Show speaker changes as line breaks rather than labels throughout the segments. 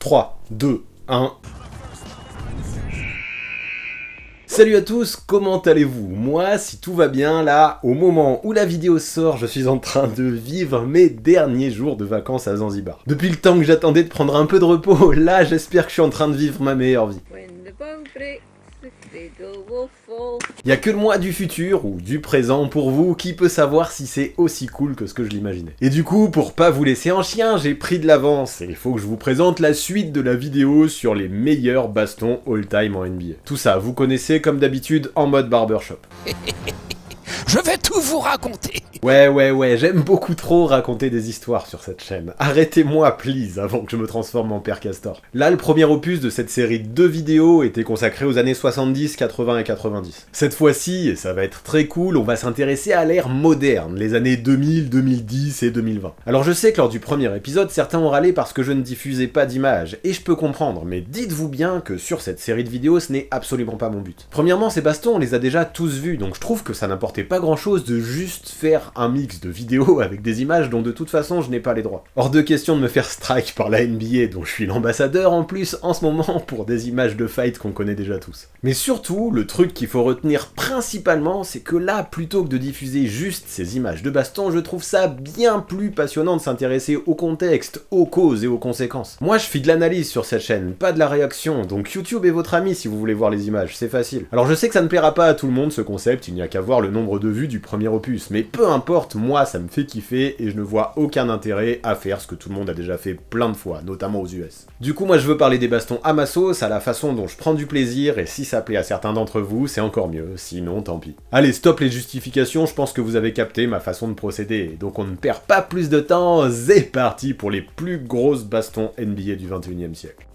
3, 2, 1... Salut à tous, comment allez-vous? Moi, si tout va bien, là, au moment où la vidéo sort, je suis en train de vivre mes derniers jours de vacances à Zanzibar. Depuis le temps que j'attendais de prendre un peu de repos, là, j'espère que je suis en train de vivre ma meilleure vie. Il n'y a que le moi du futur, ou du présent pour vous, qui peut savoir si c'est aussi cool que ce que je l'imaginais. Et du coup, pour pas vous laisser en chien, j'ai pris de l'avance, et il faut que je vous présente la suite de la vidéo sur les meilleurs bastons all-time en NBA. Tout ça, vous connaissez comme d'habitude en mode barbershop.
Je vais tout vous raconter.
Ouais, j'aime beaucoup trop raconter des histoires sur cette chaîne. Arrêtez-moi, please, avant que je me transforme en Père Castor. Là, le premier opus de cette série de 2 vidéos était consacré aux années 70, 80 et 90. Cette fois-ci, et ça va être très cool, on va s'intéresser à l'ère moderne, les années 2000, 2010 et 2020. Alors je sais que lors du premier épisode, certains ont râlé parce que je ne diffusais pas d'images, et je peux comprendre, mais dites-vous bien que sur cette série de vidéos, ce n'est absolument pas mon but. Premièrement, ces bastons, on les a déjà tous vus, donc je trouve que ça n'apportait pas grand-chose de juste faire un mix de vidéos avec des images dont de toute façon je n'ai pas les droits. Hors de question de me faire strike par la NBA dont je suis l'ambassadeur en plus en ce moment pour des images de fight qu'on connaît déjà tous. Mais surtout, le truc qu'il faut retenir principalement, c'est que là, plutôt que de diffuser juste ces images de baston, je trouve ça bien plus passionnant de s'intéresser au contexte, aux causes et aux conséquences. Moi je fais de l'analyse sur cette chaîne, pas de la réaction, donc YouTube est votre ami si vous voulez voir les images, c'est facile. Alors je sais que ça ne plaira pas à tout le monde ce concept, il n'y a qu'à voir le nombre de vues du premier opus, mais peu importe, moi ça me fait kiffer et je ne vois aucun intérêt à faire ce que tout le monde a déjà fait plein de fois, notamment aux US. Du coup moi je veux parler des bastons à ma sauce, à la façon dont je prends du plaisir, et si ça plaît à certains d'entre vous, c'est encore mieux, sinon tant pis. Allez, stop les justifications, je pense que vous avez capté ma façon de procéder, donc on ne perd pas plus de temps, c'est parti pour les plus grosses bastons NBA du 21e siècle.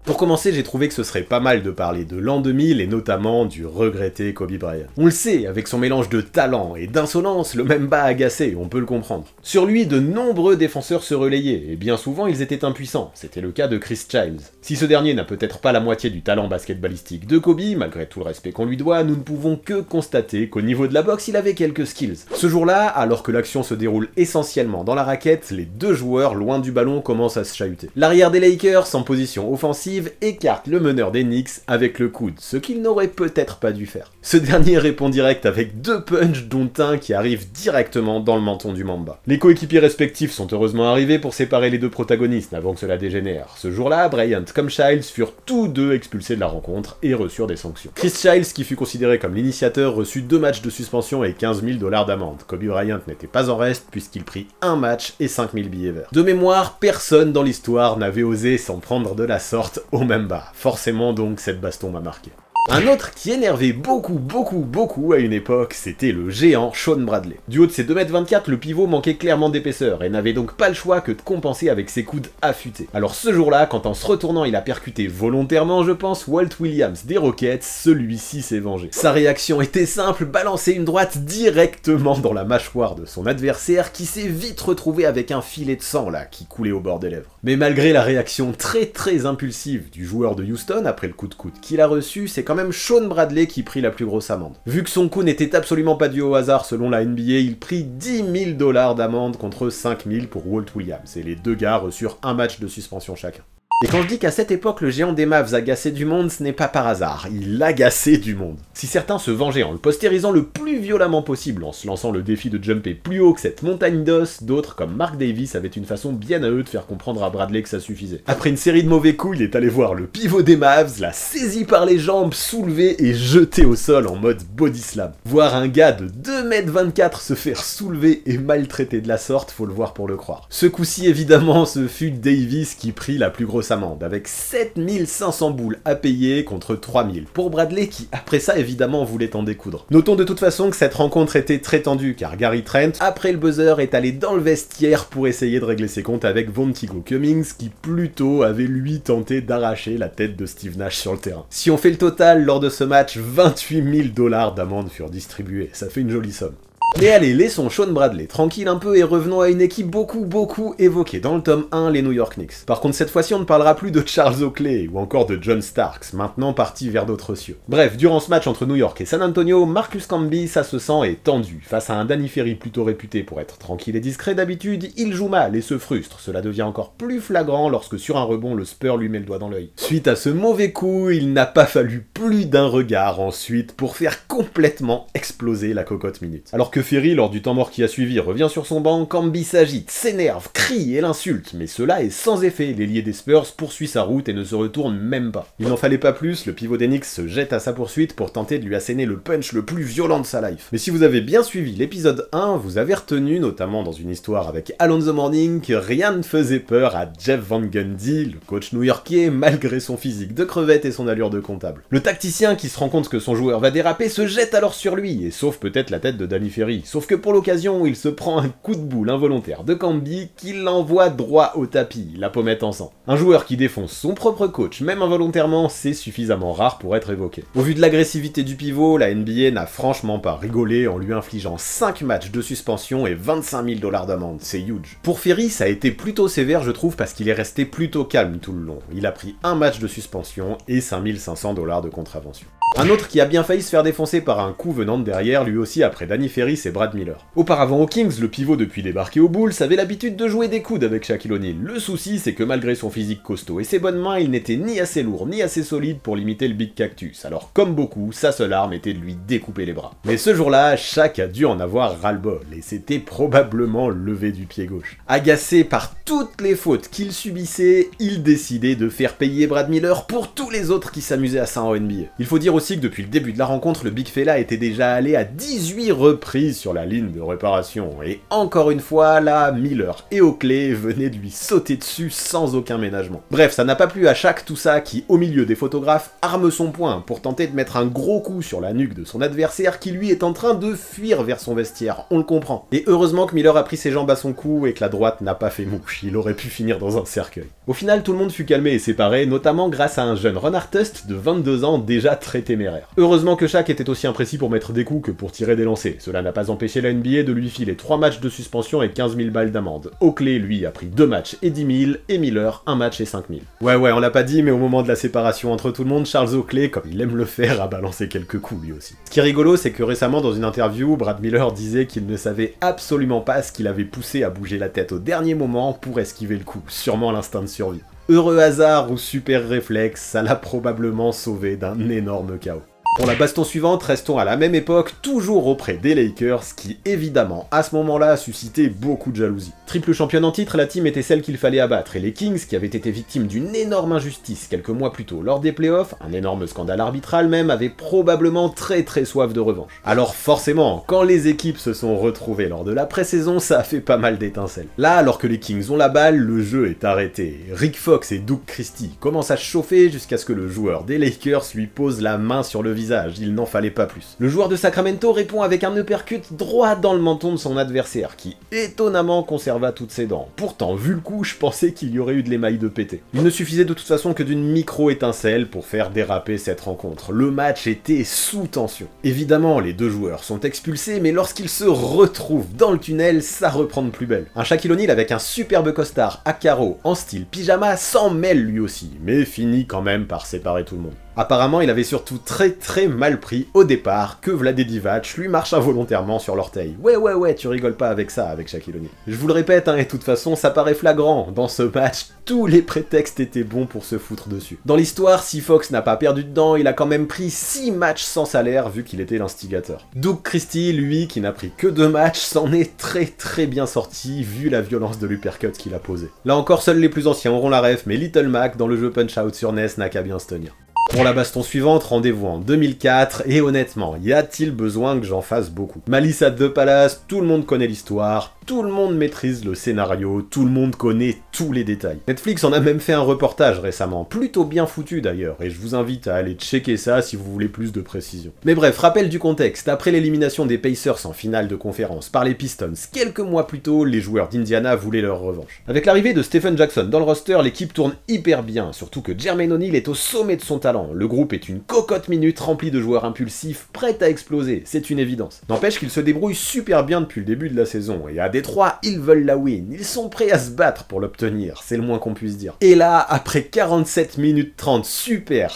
Pour commencer, j'ai trouvé que ce serait pas mal de parler de l'an 2000 et notamment du regretté Kobe Bryant. On le sait, avec son mélange de talent et d'insolence, le Memba a agacé, on peut le comprendre. Sur lui, de nombreux défenseurs se relayaient, et bien souvent ils étaient impuissants, c'était le cas de Chris Childs. Si ce dernier n'a peut-être pas la moitié du talent basketballistique de Kobe, malgré tout le respect qu'on lui doit, nous ne pouvons que constater qu'au niveau de la boxe, il avait quelques skills. Ce jour-là, alors que l'action se déroule essentiellement dans la raquette, les deux joueurs loin du ballon commencent à se chahuter. L'arrière des Lakers, en position offensive, écarte le meneur des Knicks avec le coude, ce qu'il n'aurait peut-être pas dû faire. Ce dernier répond direct avec 2 punchs dont un qui arrive directement dans le menton du Mamba. Les coéquipiers respectifs sont heureusement arrivés pour séparer les deux protagonistes avant que cela dégénère. Ce jour-là, Bryant comme Childs furent tous deux expulsés de la rencontre et reçurent des sanctions. Chris Childs, qui fut considéré comme l'initiateur, reçut 2 matchs de suspension et 15 000 $ d'amende. Kobe Bryant n'était pas en reste puisqu'il prit 1 match et 5 000 billets verts. De mémoire, personne dans l'histoire n'avait osé s'en prendre de la sorte au Memba. Forcément donc, cette baston m'a marqué. Un autre qui énervait beaucoup à une époque, c'était le géant Shawn Bradley. Du haut de ses 2,24 m, le pivot manquait clairement d'épaisseur et n'avait donc pas le choix que de compenser avec ses coudes affûtés. Alors ce jour-là, quand en se retournant il a percuté volontairement, je pense, Walt Williams des Rockets, celui-ci s'est vengé. Sa réaction était simple, balancer une droite directement dans la mâchoire de son adversaire qui s'est vite retrouvé avec un filet de sang là, qui coulait au bord des lèvres. Mais malgré la réaction très impulsive du joueur de Houston après le coup de coude qu'il a reçu, c'est quand même Shawn Bradley qui prit la plus grosse amende. Vu que son coup n'était absolument pas dû au hasard selon la NBA, il prit 10 000 $ d'amende contre 5 000 pour Walt Williams, et les deux gars reçurent 1 match de suspension chacun. Et quand je dis qu'à cette époque le géant des Mavs agaçait du monde, ce n'est pas par hasard, il agaçait du monde. Si certains se vengeaient en le postérisant le plus violemment possible, en se lançant le défi de jumper plus haut que cette montagne d'os, d'autres, comme Mark Davis, avaient une façon bien à eux de faire comprendre à Bradley que ça suffisait. Après une série de mauvais coups, il est allé voir le pivot des Mavs, l'a saisi par les jambes, soulevé et jeté au sol en mode body slam. Voir un gars de 2,24 m se faire soulever et maltraiter de la sorte, faut le voir pour le croire. Ce coup-ci, évidemment, ce fut Davis qui prit la plus grosse amende, avec 7500 boules à payer contre 3000 pour Bradley qui, après ça, évidemment, voulait en découdre. Notons de toute façon que cette rencontre était très tendue, car Gary Trent, après le buzzer, est allé dans le vestiaire pour essayer de régler ses comptes avec Von Tigo Cummings, qui plutôt avait lui tenté d'arracher la tête de Steve Nash sur le terrain. Si on fait le total, lors de ce match, 28 000 $ d'amende furent distribués, ça fait une jolie somme. Mais allez, laissons Shawn Bradley tranquille un peu et revenons à une équipe beaucoup évoquée dans le tome 1, les New York Knicks. Par contre, cette fois-ci, on ne parlera plus de Charles Oakley ou encore de John Starks, maintenant parti vers d'autres cieux. Bref, durant ce match entre New York et San Antonio, Marcus Camby, ça se sent, est tendu. Face à un Danny Ferry plutôt réputé pour être tranquille et discret d'habitude, il joue mal et se frustre. Cela devient encore plus flagrant lorsque sur un rebond, le Spur lui met le doigt dans l'œil. Suite à ce mauvais coup, il n'a pas fallu plus d'un regard ensuite pour faire complètement exploser la cocotte minute. Alors que Ferry, lors du temps mort qui a suivi, revient sur son banc, Camby s'agite, s'énerve, crie et l'insulte, mais cela est sans effet. L'ailier des Spurs poursuit sa route et ne se retourne même pas. Il n'en fallait pas plus, le pivot des Knicks se jette à sa poursuite pour tenter de lui asséner le punch le plus violent de sa life. Mais si vous avez bien suivi l'épisode 1, vous avez retenu, notamment dans une histoire avec Alonzo Mourning, que rien ne faisait peur à Jeff Van Gundy, le coach new-yorkais, malgré son physique de crevette et son allure de comptable. Le tacticien qui se rend compte que son joueur va déraper se jette alors sur lui, et sauve peut-être la tête de Danny Ferry. Sauf que pour l'occasion, il se prend un coup de boule involontaire de Camby qui l'envoie droit au tapis, la pommette en sang. Un joueur qui défonce son propre coach, même involontairement, c'est suffisamment rare pour être évoqué. Au vu de l'agressivité du pivot, la NBA n'a franchement pas rigolé en lui infligeant 5 matchs de suspension et 25 000 $ d'amende, c'est huge. Pour Ferry, ça a été plutôt sévère je trouve parce qu'il est resté plutôt calme tout le long. Il a pris un match de suspension et 5 500 $ de contravention. Un autre qui a bien failli se faire défoncer par un coup venant de derrière, lui aussi après Danny Ferry, c'est Brad Miller. Auparavant aux Kings, le pivot depuis débarqué aux Bulls avait l'habitude de jouer des coudes avec Shaquille O'Neal. Le souci, c'est que malgré son physique costaud et ses bonnes mains, il n'était ni assez lourd ni assez solide pour limiter le Big Cactus. Alors comme beaucoup, sa seule arme était de lui découper les bras. Mais ce jour-là, Shaq a dû en avoir ras-le-bol, et c'était probablement levé du pied gauche. Agacé par toutes les fautes qu'il subissait, il décidait de faire payer Brad Miller pour tous les autres qui s'amusaient à ça en NBA. Il faut dire aussi que depuis le début de la rencontre, le Big Fella était déjà allé à 18 reprises sur la ligne de réparation, et encore une fois, là, Miller et Oakley venaient de lui sauter dessus sans aucun ménagement. Bref, ça n'a pas plu à Shaq tout ça qui, au milieu des photographes, arme son poing pour tenter de mettre un gros coup sur la nuque de son adversaire qui lui est en train de fuir vers son vestiaire, on le comprend. Et heureusement que Miller a pris ses jambes à son cou et que la droite n'a pas fait mouche, il aurait pu finir dans un cercueil. Au final, tout le monde fut calmé et séparé, notamment grâce à un jeune Ron Artest de 22 ans déjà très téméraire. Heureusement que Shaq était aussi imprécis pour mettre des coups que pour tirer des lancers. Cela n'a pas empêché la NBA de lui filer 3 matchs de suspension et 15 000 balles d'amende. Oakley, lui, a pris 2 matchs et 10 000, et Miller, 1 match et 5 000. Ouais, on l'a pas dit, mais au moment de la séparation entre tout le monde, Charles Oakley, comme il aime le faire, a balancé quelques coups lui aussi. Ce qui est rigolo, c'est que récemment, dans une interview, Brad Miller disait qu'il ne savait absolument pas ce qu'il avait poussé à bouger la tête au dernier moment pour esquiver le coup, sûrement l'instinct de survie. Heureux hasard ou super réflexe, ça l'a probablement sauvé d'un énorme chaos. Pour la baston suivante, restons à la même époque, toujours auprès des Lakers, qui évidemment, à ce moment-là, a suscité beaucoup de jalousie. Triple championne en titre, la team était celle qu'il fallait abattre, et les Kings, qui avaient été victimes d'une énorme injustice quelques mois plus tôt lors des playoffs, un énorme scandale arbitral même, avaient probablement très soif de revanche. Alors forcément, quand les équipes se sont retrouvées lors de la pré-saison, ça a fait pas mal d'étincelles. Là, alors que les Kings ont la balle, le jeu est arrêté. Rick Fox et Doug Christie commencent à chauffer jusqu'à ce que le joueur des Lakers lui pose la main sur le visage. Il n'en fallait pas plus. Le joueur de Sacramento répond avec un uppercut droit dans le menton de son adversaire, qui étonnamment conserva toutes ses dents. Pourtant, vu le coup, je pensais qu'il y aurait eu de l'émail de pété. Il ne suffisait de toute façon que d'une micro-étincelle pour faire déraper cette rencontre. Le match était sous tension. Évidemment, les deux joueurs sont expulsés, mais lorsqu'ils se retrouvent dans le tunnel, ça reprend de plus belle. Un Shaquille O'Neal avec un superbe costard à carreaux en style pyjama s'en mêle lui aussi, mais finit quand même par séparer tout le monde. Apparemment, il avait surtout très mal pris au départ que Vlade Divac lui marche involontairement sur l'orteil. Ouais, tu rigoles pas avec ça, avec Shaquille O'Neal. Je vous le répète, et de toute façon, ça paraît flagrant. Dans ce match, tous les prétextes étaient bons pour se foutre dessus. Dans l'histoire, si Fox n'a pas perdu dedans, il a quand même pris 6 matchs sans salaire vu qu'il était l'instigateur. Doug Christie, lui, qui n'a pris que 2 matchs, s'en est très bien sorti vu la violence de l'uppercut qu'il a posé. Là encore, seuls les plus anciens auront la ref, mais Little Mac, dans le jeu Punch-Out sur NES, n'a qu'à bien se tenir. Pour la baston suivante, rendez-vous en 2004, et honnêtement, y a-t-il besoin que j'en fasse beaucoup? Malice at the Palace, tout le monde connaît l'histoire, tout le monde maîtrise le scénario, tout le monde connaît tous les détails. Netflix en a même fait un reportage récemment, plutôt bien foutu d'ailleurs, et je vous invite à aller checker ça si vous voulez plus de précision. Mais bref, rappel du contexte, après l'élimination des Pacers en finale de conférence par les Pistons, quelques mois plus tôt, les joueurs d'Indiana voulaient leur revanche. Avec l'arrivée de Stephen Jackson dans le roster, l'équipe tourne hyper bien, surtout que Jermaine O'Neal est au sommet de son talent. Le groupe est une cocotte minute remplie de joueurs impulsifs, prêts à exploser, c'est une évidence. N'empêche qu'ils se débrouillent super bien depuis le début de la saison, et à Détroit, ils veulent la win, ils sont prêts à se battre pour l'obtenir, c'est le moins qu'on puisse dire. Et là, après 47 minutes 30 super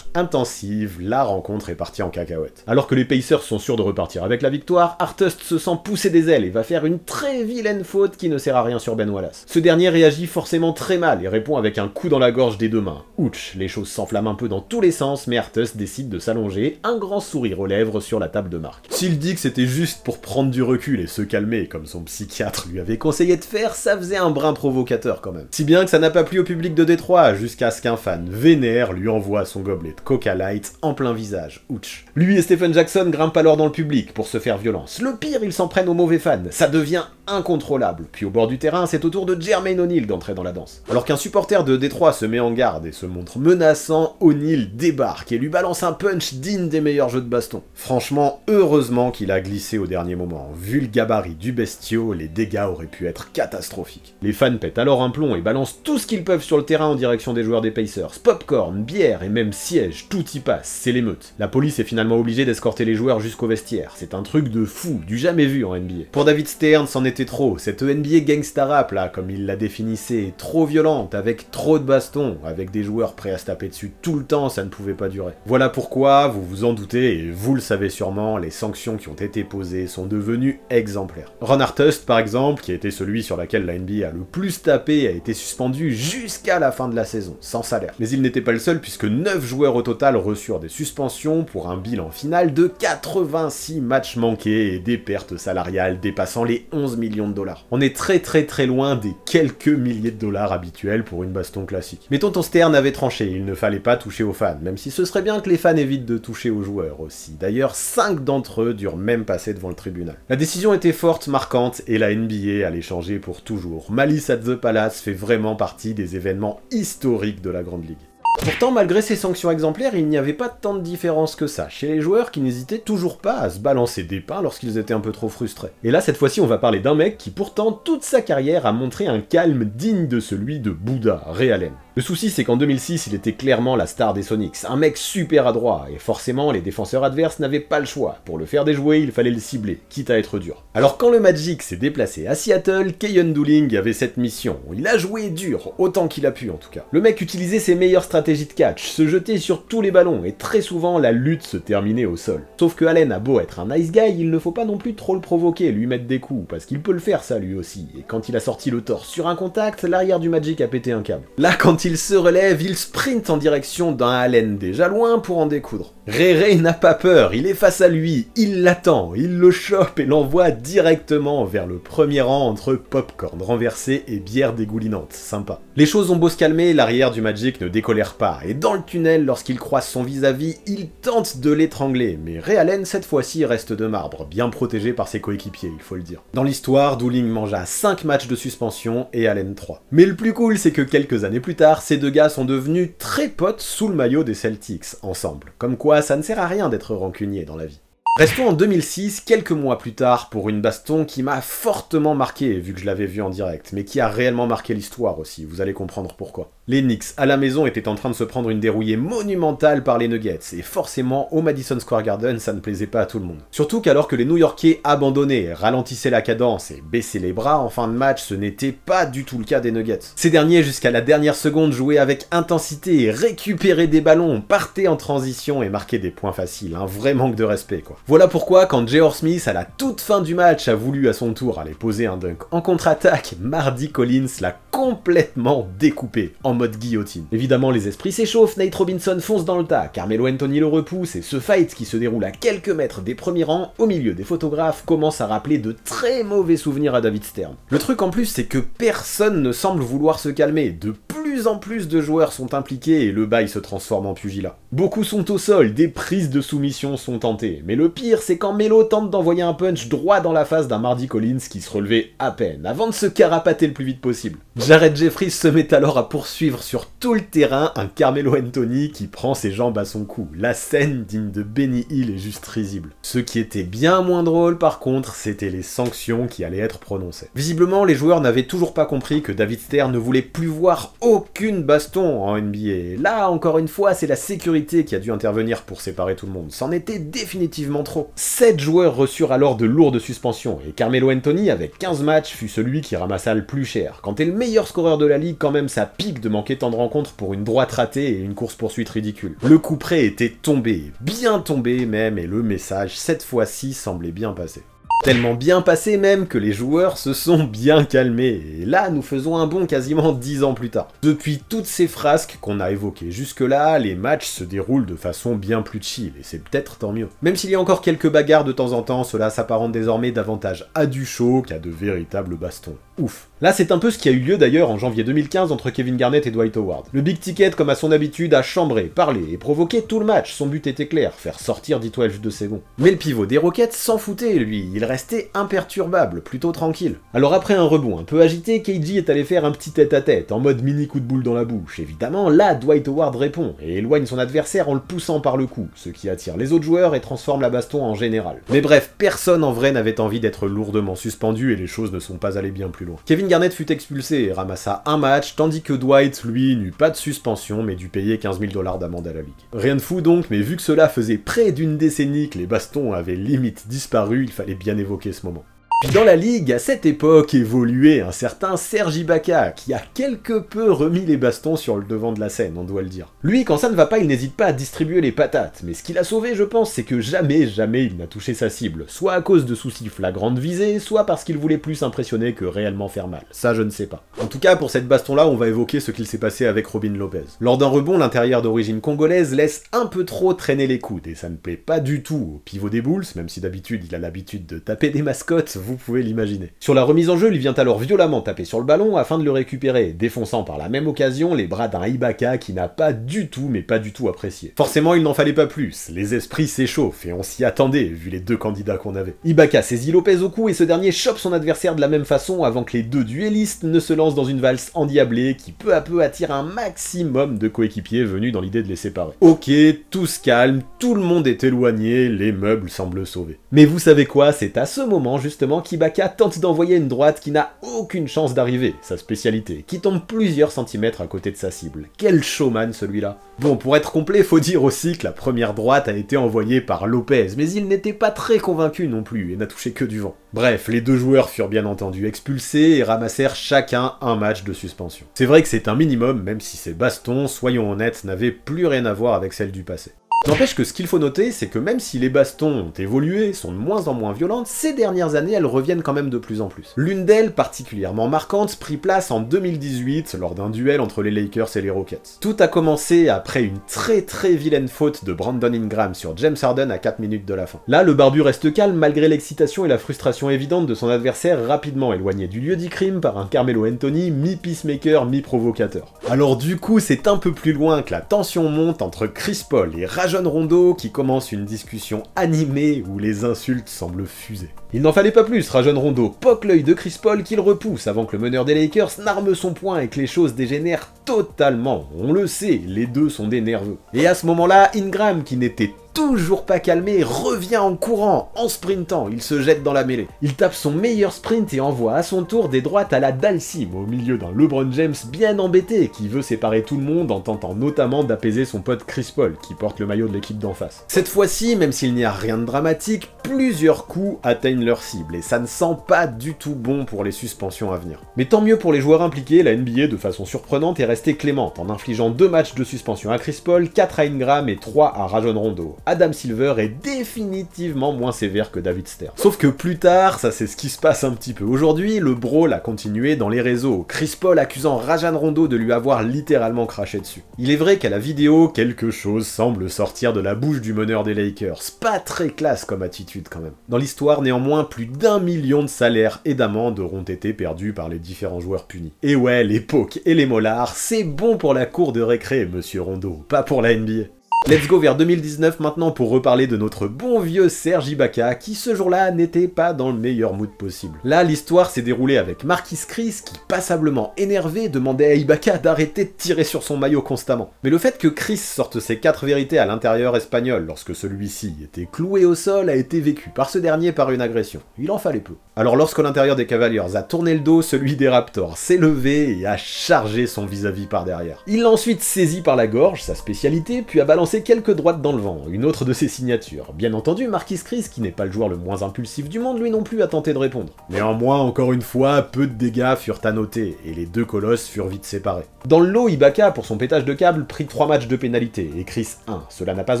intensive, la rencontre est partie en cacahuète. Alors que les Pacers sont sûrs de repartir avec la victoire, Artest se sent pousser des ailes et va faire une très vilaine faute qui ne sert à rien sur Ben Wallace. Ce dernier réagit forcément très mal et répond avec un coup dans la gorge des deux mains. Ouch, les choses s'enflamment un peu dans tous les sens, mais Artest décide de s'allonger, un grand sourire aux lèvres sur la table de marque. S'il dit que c'était juste pour prendre du recul et se calmer, comme son psychiatre lui avait conseillé de faire, ça faisait un brin provocateur quand même. Si bien que ça n'a pas plu au public de Détroit, jusqu'à ce qu'un fan vénère lui envoie son gobelet de Coca Light en plein visage. Ouch. Lui et Stephen Jackson grimpent alors dans le public pour se faire violence. Le pire, ils s'en prennent aux mauvais fans. Ça devient incontrôlable. Puis au bord du terrain, c'est au tour de Jermaine O'Neal d'entrer dans la danse. Alors qu'un supporter de Détroit se met en garde et se montre menaçant, O'Neal débarque et lui balance un punch digne des meilleurs jeux de baston. Franchement, heureusement qu'il a glissé au dernier moment. Vu le gabarit du bestiau, les dégâts auraient pu être catastrophiques. Les fans pètent alors un plomb et balancent tout ce qu'ils peuvent sur le terrain en direction des joueurs des Pacers. Popcorn, bière et même siège, tout y passe, c'est l'émeute. La police est finalement obligée d'escorter les joueurs jusqu'au vestiaire. C'est un truc de fou, du jamais vu en NBA. Pour David Stern, c'en était trop. Cette NBA gangsta rap là, comme il la définissait, est trop violente, avec trop de bastons, avec des joueurs prêts à se taper dessus tout le temps, ça ne pouvait pas durer. Voilà pourquoi, vous vous en doutez, et vous le savez sûrement, les sanctions qui ont été posées sont devenues exemplaires. Ron Artest, par exemple, qui était celui sur laquelle la NBA a le plus tapé, a été suspendu jusqu'à la fin de la saison, sans salaire. Mais il n'était pas le seul, puisque 9 joueurs au total reçurent des suspensions pour un bilan final de 86 matchs manqués et des pertes salariales dépassant les 11 millions de dollars. On est très loin des quelques milliers de dollars habituels pour une baston classique. Mais tonton Stern avait tranché, il ne fallait pas toucher aux fans, même si ce serait bien que les fans évitent de toucher aux joueurs aussi. D'ailleurs, 5 d'entre eux durent même passer devant le tribunal. La décision était forte, marquante, et la NBA allait changer pour toujours. Malice at the Palace fait vraiment partie des événements historiques de la Grande Ligue. Pourtant, malgré ces sanctions exemplaires, il n'y avait pas tant de différence que ça chez les joueurs qui n'hésitaient toujours pas à se balancer des pains lorsqu'ils étaient un peu trop frustrés. Et là, cette fois-ci, on va parler d'un mec qui pourtant, toute sa carrière, a montré un calme digne de celui de Bouddha, Ray Allen. Le souci, c'est qu'en 2006, il était clairement la star des Sonics, un mec super adroit, et forcément, les défenseurs adverses n'avaient pas le choix. Pour le faire déjouer, il fallait le cibler, quitte à être dur. Alors quand le Magic s'est déplacé à Seattle, Keyon Dooling avait cette mission. Il a joué dur, autant qu'il a pu en tout cas. Le mec utilisait ses meilleures stratégies de catch, se jetait sur tous les ballons, et très souvent, la lutte se terminait au sol. Sauf que Allen a beau être un nice guy, il ne faut pas non plus trop le provoquer, lui mettre des coups, parce qu'il peut le faire ça lui aussi. Et quand il a sorti le torse sur un contact, l'arrière du Magic a pété un câble. Là, quand il se relève, il sprint en direction d'un Allen déjà loin pour en découdre. Ray n'a pas peur, il est face à lui, il l'attend, il le chope et l'envoie directement vers le premier rang entre popcorn renversé et bière dégoulinante, sympa. Les choses ont beau se calmer, l'arrière du Magic ne décolère pas, et dans le tunnel, lorsqu'il croise son vis-à-vis, il tente de l'étrangler, mais Ray Allen cette fois-ci reste de marbre, bien protégé par ses coéquipiers, il faut le dire. Dans l'histoire, Dooling mangea 5 matchs de suspension et Allen 3. Mais le plus cool, c'est que quelques années plus tard, ces deux gars sont devenus très potes sous le maillot des Celtics, ensemble. Comme quoi, ça ne sert à rien d'être rancunier dans la vie. Restons en 2006, quelques mois plus tard, pour une baston qui m'a fortement marqué, vu que je l'avais vu en direct, mais qui a réellement marqué l'histoire aussi, vous allez comprendre pourquoi. Les Knicks, à la maison, étaient en train de se prendre une dérouillée monumentale par les Nuggets, et forcément, au Madison Square Garden, ça ne plaisait pas à tout le monde. Surtout qu'alors que les New-Yorkais abandonnaient, ralentissaient la cadence et baissaient les bras en fin de match, ce n'était pas du tout le cas des Nuggets. Ces derniers, jusqu'à la dernière seconde, jouaient avec intensité, récupéraient des ballons, partaient en transition et marquaient des points faciles, un vrai manque de respect quoi. Voilà pourquoi, quand J.R. Smith, à la toute fin du match, a voulu à son tour aller poser un dunk en contre-attaque, Mardy Collins l'a complètement découpé, en mode guillotine. Évidemment, les esprits s'échauffent, Nate Robinson fonce dans le tas, Carmelo Anthony le repousse, et ce fight qui se déroule à quelques mètres des premiers rangs, au milieu des photographes, commence à rappeler de très mauvais souvenirs à David Stern. Le truc en plus, c'est que personne ne semble vouloir se calmer, de plus plus en plus de joueurs sont impliqués et le bail se transforme en pugilat. Beaucoup sont au sol, des prises de soumission sont tentées, mais le pire c'est quand Melo tente d'envoyer un punch droit dans la face d'un Mardy Collins qui se relevait à peine, avant de se carapater le plus vite possible. Jared Jeffries se met alors à poursuivre sur tout le terrain un Carmelo Anthony qui prend ses jambes à son cou. La scène digne de Benny Hill est juste risible. Ce qui était bien moins drôle par contre, c'était les sanctions qui allaient être prononcées. Visiblement, les joueurs n'avaient toujours pas compris que David Stern ne voulait plus voir aucune baston en NBA. Là, encore une fois, c'est la sécurité qui a dû intervenir pour séparer tout le monde. C'en était définitivement trop. 7 joueurs reçurent alors de lourdes suspensions, et Carmelo Anthony, avec 15 matchs, fut celui qui ramassa le plus cher. Quand t'es le meilleur scoreur de la ligue, quand même ça pique de manquer tant de rencontres pour une droite ratée et une course-poursuite ridicule. Le coup près était tombé, bien tombé même, et le message, cette fois-ci, semblait bien passé. Tellement bien passé même que les joueurs se sont bien calmés, et là nous faisons un bond quasiment 10 ans plus tard. Depuis toutes ces frasques qu'on a évoquées jusque-là, les matchs se déroulent de façon bien plus chill, et c'est peut-être tant mieux. Même s'il y a encore quelques bagarres de temps en temps, cela s'apparente désormais davantage à du show qu'à de véritables bastons. Ouf. Là c'est un peu ce qui a eu lieu d'ailleurs en janvier 2015 entre Kevin Garnett et Dwight Howard. Le Big Ticket, comme à son habitude, a chambré, parlé et provoqué tout le match. Son but était clair, faire sortir D12 de ses gonds. Mais le pivot des Rockets s'en foutait lui, il restait imperturbable, plutôt tranquille. Alors après un rebond un peu agité, KG est allé faire un petit tête-à-tête, en mode mini coup de boule dans la bouche. Évidemment, là Dwight Howard répond, et éloigne son adversaire en le poussant par le cou, ce qui attire les autres joueurs et transforme la baston en général. Mais bref, personne en vrai n'avait envie d'être lourdement suspendu et les choses ne sont pas allées bien plus loin. Kevin Garnett fut expulsé et ramassa un match, tandis que Dwight, lui, n'eut pas de suspension mais dut payer 15 000 $ d'amende à la ligue. Rien de fou donc, mais vu que cela faisait près d'une décennie que les bastons avaient limite disparu, il fallait bien évoquer ce moment. Puis dans la ligue, à cette époque, évoluait un certain Serge Ibaka, qui a quelque peu remis les bastons sur le devant de la scène, on doit le dire. Lui, quand ça ne va pas, il n'hésite pas à distribuer les patates, mais ce qui l'a sauvé, je pense, c'est que jamais il n'a touché sa cible, soit à cause de soucis flagrants de visée, soit parce qu'il voulait plus impressionner que réellement faire mal. Ça, je ne sais pas. En tout cas, pour cette baston-là, on va évoquer ce qu'il s'est passé avec Robin Lopez. Lors d'un rebond, l'intérieur d'origine congolaise laisse un peu trop traîner les coudes, et ça ne plaît pas du tout au pivot des Bulls, même si d'habitude il a l'habitude de taper des mascottes, vous pouvez l'imaginer. Sur la remise en jeu, il vient alors violemment taper sur le ballon afin de le récupérer, défonçant par la même occasion les bras d'un Ibaka qui n'a pas du tout, mais pas du tout apprécié. Forcément, il n'en fallait pas plus, les esprits s'échauffent, et on s'y attendait, vu les deux candidats qu'on avait. Ibaka saisit Lopez au cou et ce dernier chope son adversaire de la même façon avant que les deux duellistes ne se lancent dans une valse endiablée qui peu à peu attire un maximum de coéquipiers venus dans l'idée de les séparer. Ok, tout se calme, tout le monde est éloigné, les meubles semblent sauvés. Mais vous savez quoi, c'est à ce moment justement qu'Ibaka tente d'envoyer une droite qui n'a aucune chance d'arriver, sa spécialité, qui tombe plusieurs centimètres à côté de sa cible. Quel showman celui-là. Bon, pour être complet, faut dire aussi que la première droite a été envoyée par Lopez, mais il n'était pas très convaincu non plus et n'a touché que du vent. Bref, les deux joueurs furent bien entendu expulsés et ramassèrent chacun un match de suspension. C'est vrai que c'est un minimum, même si ces bastons, soyons honnêtes, n'avaient plus rien à voir avec celles du passé. N'empêche que ce qu'il faut noter, c'est que même si les bastons ont évolué, sont de moins en moins violentes, ces dernières années elles reviennent quand même de plus en plus. L'une d'elles, particulièrement marquante, prit place en 2018 lors d'un duel entre les Lakers et les Rockets. Tout a commencé après une très vilaine faute de Brandon Ingram sur James Harden à 4 minutes de la fin. Là, le barbu reste calme malgré l'excitation et la frustration évidente de son adversaire rapidement éloigné du lieu du crime par un Carmelo Anthony mi-peacemaker, mi-provocateur. Alors du coup, c'est un peu plus loin que la tension monte entre Chris Paul et Rajon Rondo qui commence une discussion animée où les insultes semblent fuser. Il n'en fallait pas plus, Rajon Rondo poque l'œil de Chris Paul qu'il repousse avant que le meneur des Lakers n'arme son poing et que les choses dégénèrent totalement. On le sait, les deux sont des nerveux. Et à ce moment-là, Ingram, qui n'était toujours pas calmé, revient en courant, en sprintant, il se jette dans la mêlée. Il tape son meilleur sprint et envoie à son tour des droites à la Dalsim, au milieu d'un LeBron James bien embêté, qui veut séparer tout le monde en tentant notamment d'apaiser son pote Chris Paul, qui porte le maillot de l'équipe d'en face. Cette fois-ci, même s'il n'y a rien de dramatique, plusieurs coups atteignent leur cible, et ça ne sent pas du tout bon pour les suspensions à venir. Mais tant mieux pour les joueurs impliqués, la NBA, de façon surprenante, est restée clémente, en infligeant 2 matchs de suspension à Chris Paul, 4 à Ingram et 3 à Rajon Rondo. Adam Silver est définitivement moins sévère que David Stern. Sauf que plus tard, ça c'est ce qui se passe un petit peu. Aujourd'hui, le brawl a continué dans les réseaux, Chris Paul accusant Rajon Rondo de lui avoir littéralement craché dessus. Il est vrai qu'à la vidéo, quelque chose semble sortir de la bouche du meneur des Lakers, pas très classe comme attitude. attitude quand même. Dans l'histoire, néanmoins, plus d'1 million de salaires et d'amendes auront été perdus par les différents joueurs punis. Et ouais, les pokes et les molars, c'est bon pour la cour de récré, monsieur Rondeau, pas pour la NBA. Let's go vers 2019 maintenant pour reparler de notre bon vieux Serge Ibaka qui ce jour-là n'était pas dans le meilleur mood possible. Là, l'histoire s'est déroulée avec Marquise Chris qui, passablement énervé, demandait à Ibaka d'arrêter de tirer sur son maillot constamment. Mais le fait que Chris sorte ses 4 vérités à l'intérieur espagnol lorsque celui-ci était cloué au sol a été vécu par ce dernier par une agression. Il en fallait peu. Alors lorsque l'intérieur des Cavaliers a tourné le dos, celui des Raptors s'est levé et a chargé son vis-à-vis par derrière. Il l'a ensuite saisi par la gorge, sa spécialité, puis a balancé quelques droites dans le vent, une autre de ses signatures. Bien entendu, Marquise Chris, qui n'est pas le joueur le moins impulsif du monde, lui non plus a tenté de répondre. Néanmoins, encore une fois, peu de dégâts furent à noter, et les deux colosses furent vite séparés. Dans le lot, Ibaka, pour son pétage de câble, prit 3 matchs de pénalité, et Chris 1. Cela n'a pas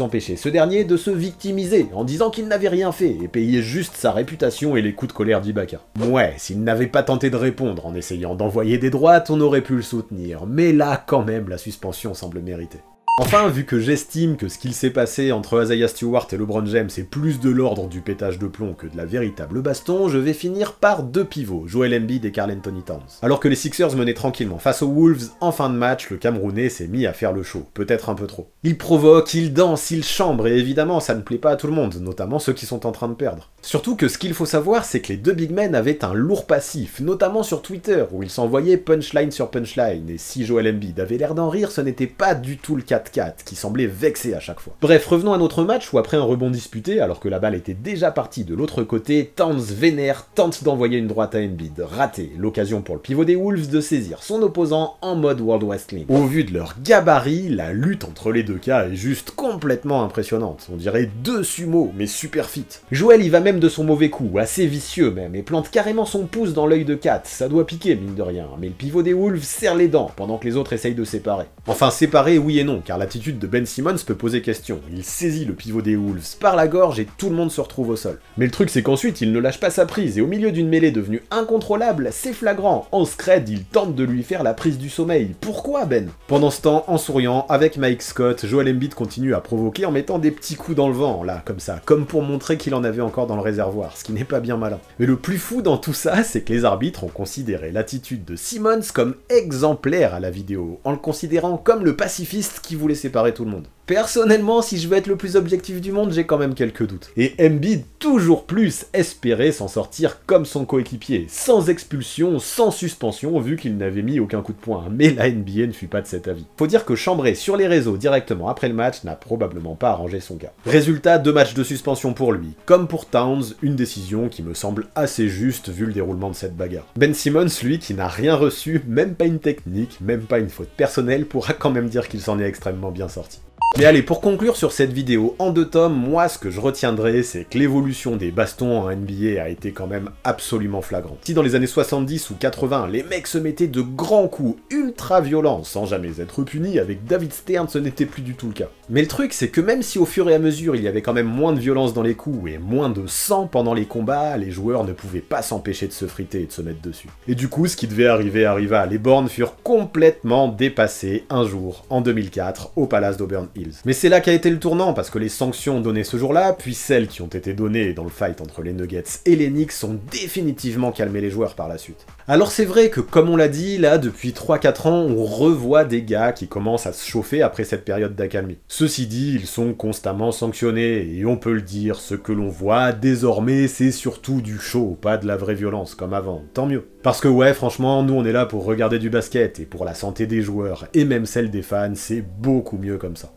empêché ce dernier de se victimiser, en disant qu'il n'avait rien fait, et payait juste sa réputation et les coups de colère d'Ibaka. Ouais, s'il n'avait pas tenté de répondre en essayant d'envoyer des droites, on aurait pu le soutenir, mais là, quand même, la suspension semble méritée. Enfin, vu que j'estime que ce qu'il s'est passé entre Isaiah Stewart et LeBron James est plus de l'ordre du pétage de plomb que de la véritable baston, je vais finir par 2 pivots, Joel Embiid et Karl Anthony Towns. Alors que les Sixers menaient tranquillement face aux Wolves, en fin de match, le Camerounais s'est mis à faire le show, peut-être un peu trop. Il provoque, il danse, il chambre, et évidemment ça ne plaît pas à tout le monde, notamment ceux qui sont en train de perdre. Surtout que ce qu'il faut savoir, c'est que les deux big men avaient un lourd passif, notamment sur Twitter, où ils s'envoyaient punchline sur punchline, et si Joel Embiid avait l'air d'en rire, ce n'était pas du tout le 4-4, qui semblait vexé à chaque fois. Bref, revenons à notre match où après un rebond disputé, alors que la balle était déjà partie de l'autre côté, Towns vénère tente d'envoyer une droite à Embiid, raté, l'occasion pour le pivot des Wolves de saisir son opposant en mode World Wrestling. Au vu de leur gabarit, la lutte entre les deux cas est juste complètement impressionnante, on dirait 2 sumos, mais super fit. Joel y va même de son mauvais coup, assez vicieux même, et plante carrément son pouce dans l'œil de Kat, ça doit piquer mine de rien, mais le pivot des Wolves serre les dents, pendant que les autres essayent de séparer. Enfin séparer oui et non, car l'attitude de Ben Simmons peut poser question. Il saisit le pivot des Wolves par la gorge et tout le monde se retrouve au sol. Mais le truc c'est qu'ensuite il ne lâche pas sa prise et au milieu d'une mêlée devenue incontrôlable, c'est flagrant. En scred, il tente de lui faire la prise du sommeil. Pourquoi Ben? Pendant ce temps, en souriant, avec Mike Scott, Joel Embiid continue à provoquer en mettant des petits coups dans le vent, là, comme ça, comme pour montrer qu'il en avait encore dans le réservoir, ce qui n'est pas bien malin. Mais le plus fou dans tout ça, c'est que les arbitres ont considéré l'attitude de Simmons comme exemplaire à la vidéo, en le considérant comme le pacifiste qui voulait séparer tout le monde. Personnellement, si je veux être le plus objectif du monde, j'ai quand même quelques doutes. Et Embiid, toujours plus, espérait s'en sortir comme son coéquipier, sans expulsion, sans suspension, vu qu'il n'avait mis aucun coup de poing. Mais la NBA ne fut pas de cet avis. Faut dire que chambrer sur les réseaux directement après le match n'a probablement pas arrangé son cas. Résultat, 2 matchs de suspension pour lui. Comme pour Towns, une décision qui me semble assez juste vu le déroulement de cette bagarre. Ben Simmons, lui, qui n'a rien reçu, même pas une technique, même pas une faute personnelle, pourra quand même dire qu'il s'en est extrêmement bien sorti. Mais allez, pour conclure sur cette vidéo en 2 tomes, moi ce que je retiendrai, c'est que l'évolution des bastons en NBA a été quand même absolument flagrante. Si dans les années 70 ou 80, les mecs se mettaient de grands coups ultra violents sans jamais être punis, avec David Stern ce n'était plus du tout le cas. Mais le truc c'est que même si au fur et à mesure il y avait quand même moins de violence dans les coups et moins de sang pendant les combats, les joueurs ne pouvaient pas s'empêcher de se friter et de se mettre dessus. Et du coup, ce qui devait arriver arriva, les bornes furent complètement dépassées un jour, en 2004, au Palace d'Auburn Hills. Mais c'est là qu'a été le tournant, parce que les sanctions données ce jour-là, puis celles qui ont été données dans le fight entre les Nuggets et les Knicks ont définitivement calmé les joueurs par la suite. Alors c'est vrai que, comme on l'a dit, là, depuis 3-4 ans, on revoit des gars qui commencent à se chauffer après cette période d'accalmie. Ceci dit, ils sont constamment sanctionnés, et on peut le dire, ce que l'on voit désormais, c'est surtout du show, pas de la vraie violence comme avant, tant mieux. Parce que ouais, franchement, nous on est là pour regarder du basket, et pour la santé des joueurs, et même celle des fans, c'est beaucoup mieux comme ça.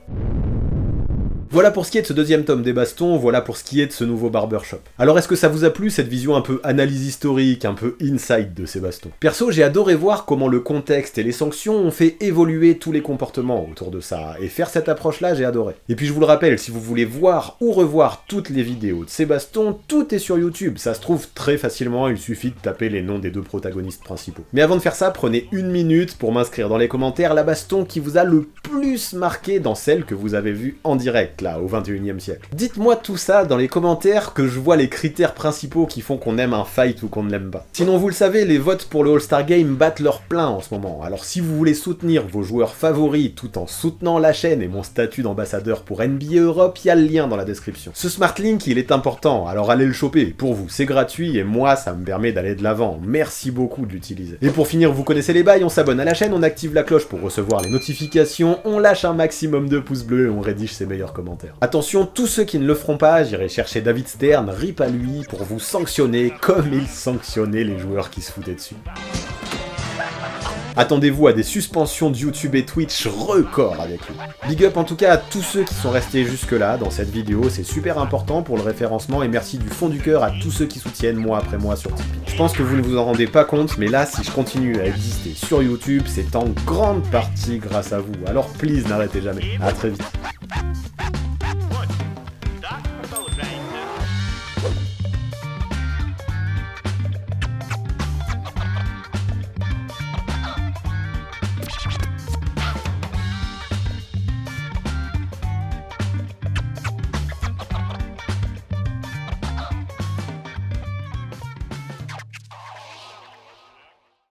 Voilà pour ce qui est de ce 2e tome des bastons, voilà pour ce qui est de ce nouveau barbershop. Alors est-ce que ça vous a plu cette vision un peu analyse historique, un peu inside de ces bastons? Perso, j'ai adoré voir comment le contexte et les sanctions ont fait évoluer tous les comportements autour de ça, et faire cette approche-là, j'ai adoré. Et puis je vous le rappelle, si vous voulez voir ou revoir toutes les vidéos de ces bastons, tout est sur YouTube, ça se trouve très facilement, il suffit de taper les noms des 2 protagonistes principaux. Mais avant de faire ça, prenez 1 minute pour m'inscrire dans les commentaires la baston qui vous a le plus marqué dans celle que vous avez vue en direct. là, au 21e siècle. Dites-moi tout ça dans les commentaires que je vois les critères principaux qui font qu'on aime un fight ou qu'on ne l'aime pas. Sinon vous le savez, les votes pour le All-Star Game battent leur plein en ce moment, alors si vous voulez soutenir vos joueurs favoris tout en soutenant la chaîne et mon statut d'ambassadeur pour NBA Europe, il y a le lien dans la description. Ce Smart Link, il est important, alors allez le choper, pour vous c'est gratuit et moi ça me permet d'aller de l'avant, merci beaucoup de l'utiliser. Et pour finir, vous connaissez les bails, on s'abonne à la chaîne, on active la cloche pour recevoir les notifications, on lâche un maximum de pouces bleus et on rédige ses meilleurs commentaires. Attention, tous ceux qui ne le feront pas, j'irai chercher David Stern, rip à lui, pour vous sanctionner comme il sanctionnait les joueurs qui se foutaient dessus. Attendez-vous à des suspensions de YouTube et Twitch records avec lui. Big up en tout cas à tous ceux qui sont restés jusque là dans cette vidéo, c'est super important pour le référencement et merci du fond du cœur à tous ceux qui soutiennent mois après mois sur Tipeee. Je pense que vous ne vous en rendez pas compte, mais là si je continue à exister sur YouTube, c'est en grande partie grâce à vous, alors please n'arrêtez jamais. À très vite.